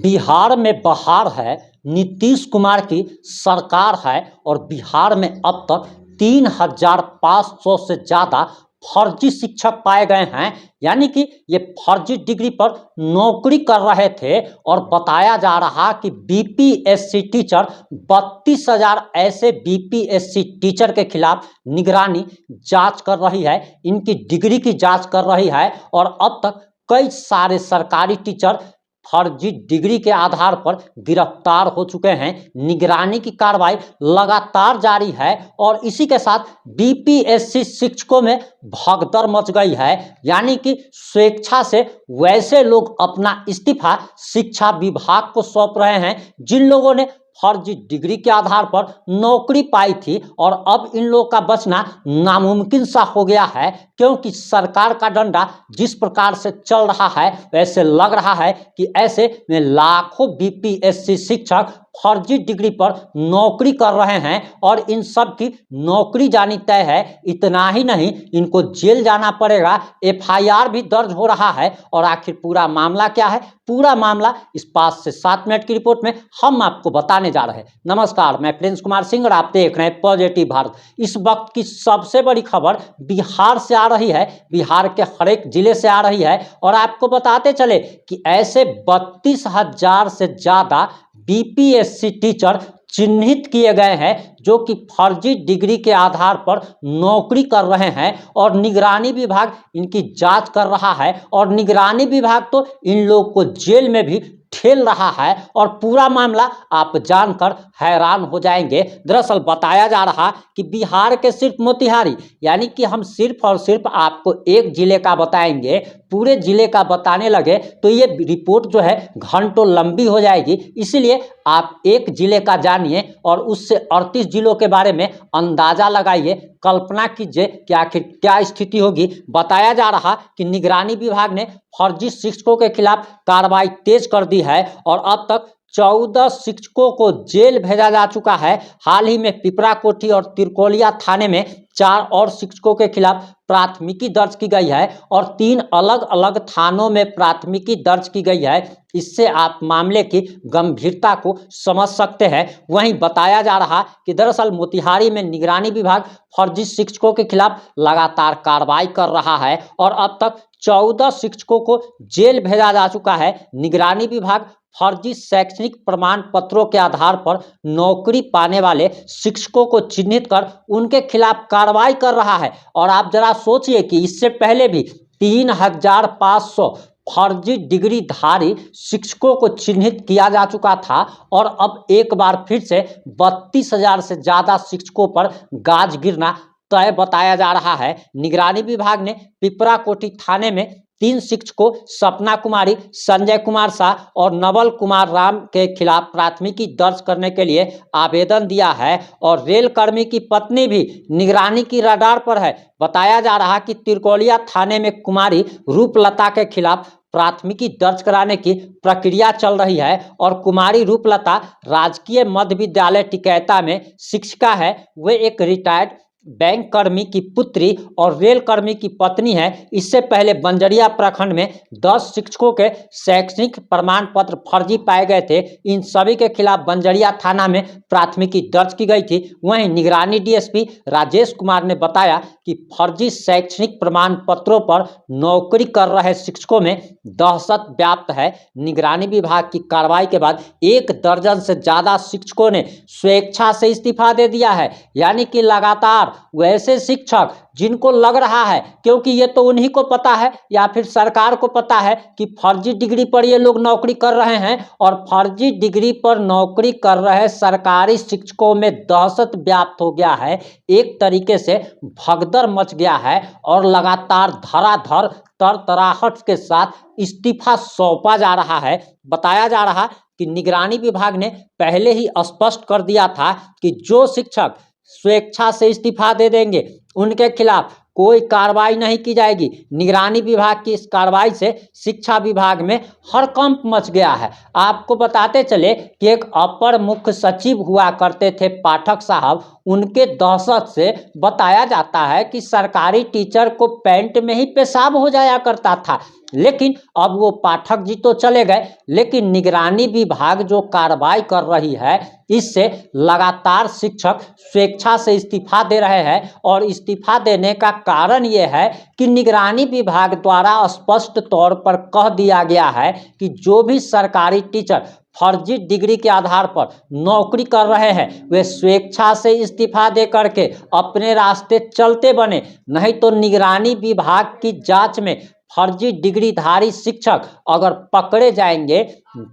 बिहार में बहार है, नीतीश कुमार की सरकार है और बिहार में अब तक 3,500 से ज़्यादा फर्जी शिक्षक पाए गए हैं। यानी कि ये फर्जी डिग्री पर नौकरी कर रहे थे और बताया जा रहा कि बीपीएससी टीचर 32,000 ऐसे बीपीएससी टीचर के खिलाफ निगरानी जांच कर रही है, इनकी डिग्री की जांच कर रही है और अब तक कई सारे सरकारी टीचर फर्जी डिग्री के आधार पर गिरफ्तार हो चुके हैं। निगरानी की कार्रवाई लगातार जारी है और इसी के साथ बीपीएससी शिक्षकों में भगदड़ मच गई है। यानी कि स्वेच्छा से वैसे लोग अपना इस्तीफा शिक्षा विभाग को सौंप रहे हैं जिन लोगों ने फर्जी डिग्री के आधार पर नौकरी पाई थी और अब इन लोगों का बचना नामुमकिन सा हो गया है, क्योंकि सरकार का डंडा जिस प्रकार से चल रहा है वैसे लग रहा है कि ऐसे में लाखों बीपीएससी शिक्षक फर्जी डिग्री पर नौकरी कर रहे हैं और इन सब की नौकरी जानी तय है। इतना ही नहीं, इनको जेल जाना पड़ेगा, एफआईआर भी दर्ज हो रहा है। और आखिर पूरा मामला क्या है? पूरा मामला इस 5 से 7 मिनट की रिपोर्ट में हम आपको बताने जा रहे हैं। नमस्कार, मैं प्रिंस कुमार सिंह और आप देख रहे हैं पॉजिटिव भारत। इस वक्त की सबसे बड़ी खबर बिहार से आ रही है, बिहार के हर एक जिले से आ रही है और आपको बताते चले कि ऐसे 32,000 से ज्यादा बीपीएससी टीचर चिन्हित किए गए हैं जो कि फर्जी डिग्री के आधार पर नौकरी कर रहे हैं और निगरानी विभाग इनकी जांच कर रहा है और निगरानी विभाग तो इन लोगों को जेल में भी ठेल रहा है और पूरा मामला आप जानकर हैरान हो जाएंगे। दरअसल बताया जा रहा कि बिहार के सिर्फ मोतिहारी, यानी कि हम सिर्फ और सिर्फ आपको एक जिले का बताएंगे, पूरे जिले का बताने लगे तो ये रिपोर्ट जो है घंटों लंबी हो जाएगी। इसीलिए आप एक जिले का जानिए और उससे 38 जिलों के बारे में अंदाजा लगाइए, कल्पना कीजिए कि आखिर क्या स्थिति होगी। बताया जा रहा कि निगरानी विभाग ने फर्जी शिक्षकों के खिलाफ कार्रवाई तेज कर दी है और अब तक 14 शिक्षकों को जेल भेजा जा चुका है। हाल ही में पिपरा कोठी और तिरकोलिया थाने में 4 और शिक्षकों के खिलाफ प्राथमिकी दर्ज की गई है और 3 अलग अलग थानों में प्राथमिकी दर्ज की गई है। इससे आप मामले की गंभीरता को समझ सकते हैं। वहीं बताया जा रहा कि दरअसल मोतिहारी में निगरानी विभाग फर्जी शिक्षकों के खिलाफ लगातार कार्रवाई कर रहा है और अब तक 14 शिक्षकों को जेल भेजा जा चुका है। निगरानी विभाग फर्जी शैक्षणिक प्रमाण पत्रों के आधार पर नौकरी पाने वाले शिक्षकों को चिन्हित कर उनके खिलाफ कार्रवाई कर रहा है। और आप जरा सोचिए कि इससे पहले भी 3,500 फर्जी डिग्रीधारी शिक्षकों को चिन्हित किया जा चुका था और अब एक बार फिर से 32,000 से ज्यादा शिक्षकों पर गाज गिरना तय बताया जा रहा है। निगरानी विभाग ने पिपरा कोठी थाने में 3 शिक्षकों सपना कुमारी, संजय कुमार शाह और नवल कुमार राम के खिलाफ प्राथमिकी दर्ज करने के लिए आवेदन दिया है और रेल कर्मी की पत्नी भी निगरानी की रडार पर है। बताया जा रहा कि तिरकोलिया थाने में कुमारी रूपलता के खिलाफ प्राथमिकी दर्ज कराने की प्रक्रिया चल रही है और कुमारी रूपलता राजकीय मध्य विद्यालय टिकैता में शिक्षिका है। वे एक रिटायर्ड बैंक कर्मी की पुत्री और रेल कर्मी की पत्नी है। इससे पहले बंजरिया प्रखंड में 10 शिक्षकों के शैक्षणिक प्रमाण पत्र फर्जी पाए गए थे। इन सभी के खिलाफ बंजरिया थाना में प्राथमिकी दर्ज की गई थी। वहीं निगरानी डीएसपी राजेश कुमार ने बताया कि फर्जी शैक्षणिक प्रमाण पत्रों पर नौकरी कर रहे शिक्षकों में दहशत व्याप्त है। निगरानी विभाग की कार्रवाई के बाद 1 दर्जन से ज्यादा शिक्षकों ने स्वेच्छा से इस्तीफा दे दिया है। यानी कि लगातार वैसे शिक्षक जिनको लग रहा है, क्योंकि ये तो उन्हीं को पता है या फिर सरकार को पता है कि फर्जी डिग्री पर ये लोग नौकरी कर रहे हैं और फर्जी डिग्री पर नौकरी कर रहे सरकारी शिक्षकों में दहशत व्याप्त हो गया है। एक तरीके से भगदड़ मच गया है और लगातार धराधर तरतराहट के साथ इस्तीफा सौंपा जा रहा है। बताया जा रहा कि निगरानी विभाग ने पहले ही स्पष्ट कर दिया था कि जो शिक्षक स्वेच्छा से इस्तीफा दे देंगे उनके खिलाफ कोई कार्रवाई नहीं की जाएगी। निगरानी विभाग की इस कार्रवाई से शिक्षा विभाग में हड़कंप मच गया है। आपको बताते चले कि एक अपर मुख्य सचिव हुआ करते थे पाठक साहब, उनके दहशत से बताया जाता है कि सरकारी टीचर को पैंट में ही पेशाब हो जाया करता था। लेकिन अब वो पाठक जी तो चले गए, लेकिन निगरानी विभाग जो कार्रवाई कर रही है, इससे लगातार शिक्षक स्वेच्छा से इस्तीफा दे रहे हैं। और इस्तीफा देने का कारण ये है कि निगरानी विभाग द्वारा स्पष्ट तौर पर कह दिया गया है कि जो भी सरकारी टीचर फर्जी डिग्री के आधार पर नौकरी कर रहे हैं, वे स्वेच्छा से इस्तीफा दे करके अपने रास्ते चलते बने, नहीं तो निगरानी विभाग की जांच में फर्जी डिग्रीधारी शिक्षक अगर पकड़े जाएंगे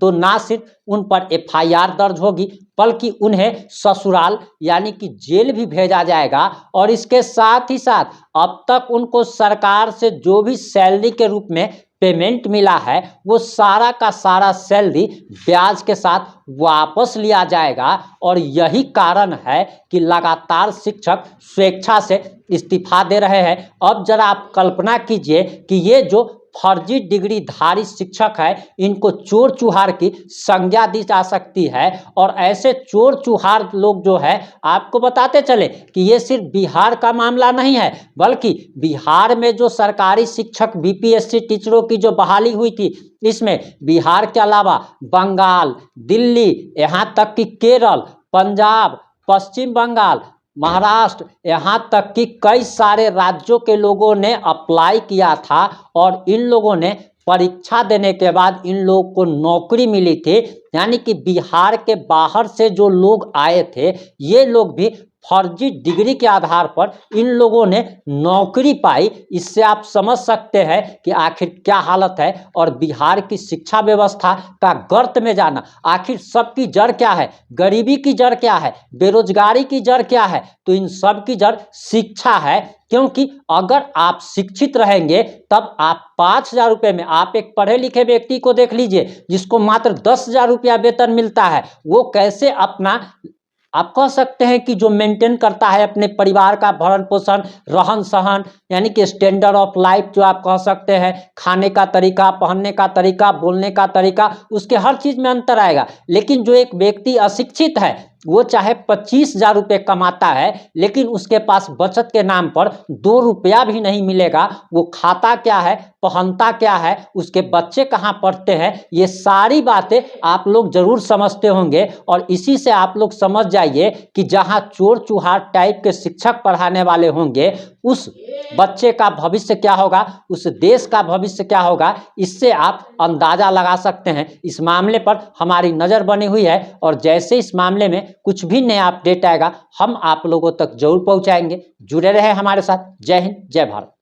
तो ना सिर्फ उन पर एफआईआर दर्ज होगी, बल्कि उन्हें ससुराल यानी कि जेल भी भेजा जाएगा। और इसके साथ ही साथ अब तक उनको सरकार से जो भी सैलरी के रूप में पेमेंट मिला है, वो सारा का सारा सैलरी ब्याज के साथ वापस लिया जाएगा। और यही कारण है कि लगातार शिक्षक स्वेच्छा से इस्तीफा दे रहे हैं। अब जरा आप कल्पना कीजिए कि ये जो फर्जी डिग्रीधारी शिक्षक है, इनको चोर चुहार की संज्ञा दी जा सकती है। और ऐसे चोर चुहार लोग जो है, आपको बताते चले कि ये सिर्फ बिहार का मामला नहीं है, बल्कि बिहार में जो सरकारी शिक्षक बीपीएससी टीचरों की जो बहाली हुई थी, इसमें बिहार के अलावा बंगाल, दिल्ली, यहाँ तक कि केरल, पंजाब, पश्चिम बंगाल, महाराष्ट्र, यहाँ तक कि कई सारे राज्यों के लोगों ने अप्लाई किया था। और इन लोगों ने परीक्षा देने के बाद इन लोगों को नौकरी मिली थी। यानी कि बिहार के बाहर से जो लोग आए थे, ये लोग भी फर्जी डिग्री के आधार पर इन लोगों ने नौकरी पाई। इससे आप समझ सकते हैं कि आखिर क्या हालत है। और बिहार की शिक्षा व्यवस्था का गर्त में जाना, आखिर सबकी जड़ क्या है, गरीबी की जड़ क्या है, बेरोजगारी की जड़ क्या है, तो इन सब की जड़ शिक्षा है। क्योंकि अगर आप शिक्षित रहेंगे तब आप 5,000 रुपये में, आप एक पढ़े लिखे व्यक्ति को देख लीजिए जिसको मात्र 10,000 रुपया वेतन मिलता है, वो कैसे अपना, आप कह सकते हैं कि जो मेंटेन करता है अपने परिवार का भरण पोषण, रहन सहन, यानी कि स्टैंडर्ड ऑफ लाइफ जो आप कह सकते हैं, खाने का तरीका, पहनने का तरीका, बोलने का तरीका, उसके हर चीज़ में अंतर आएगा। लेकिन जो एक व्यक्ति अशिक्षित है, वो चाहे 25,000 रुपये कमाता है, लेकिन उसके पास बचत के नाम पर 2 रुपया भी नहीं मिलेगा। वो खाता क्या है, पहनता क्या है, उसके बच्चे कहाँ पढ़ते हैं, ये सारी बातें आप लोग जरूर समझते होंगे। और इसी से आप लोग समझ जाइए कि जहाँ चोर चुहार टाइप के शिक्षक पढ़ाने वाले होंगे, उस बच्चे का भविष्य क्या होगा, उस देश का भविष्य क्या होगा, इससे आप अंदाजा लगा सकते हैं। इस मामले पर हमारी नज़र बनी हुई है, और जैसे इस मामले में कुछ भी नया अपडेट आएगा, हम आप लोगों तक जरूर पहुंचाएंगे। जुड़े रहे हमारे साथ। जय हिंद, जय भारत।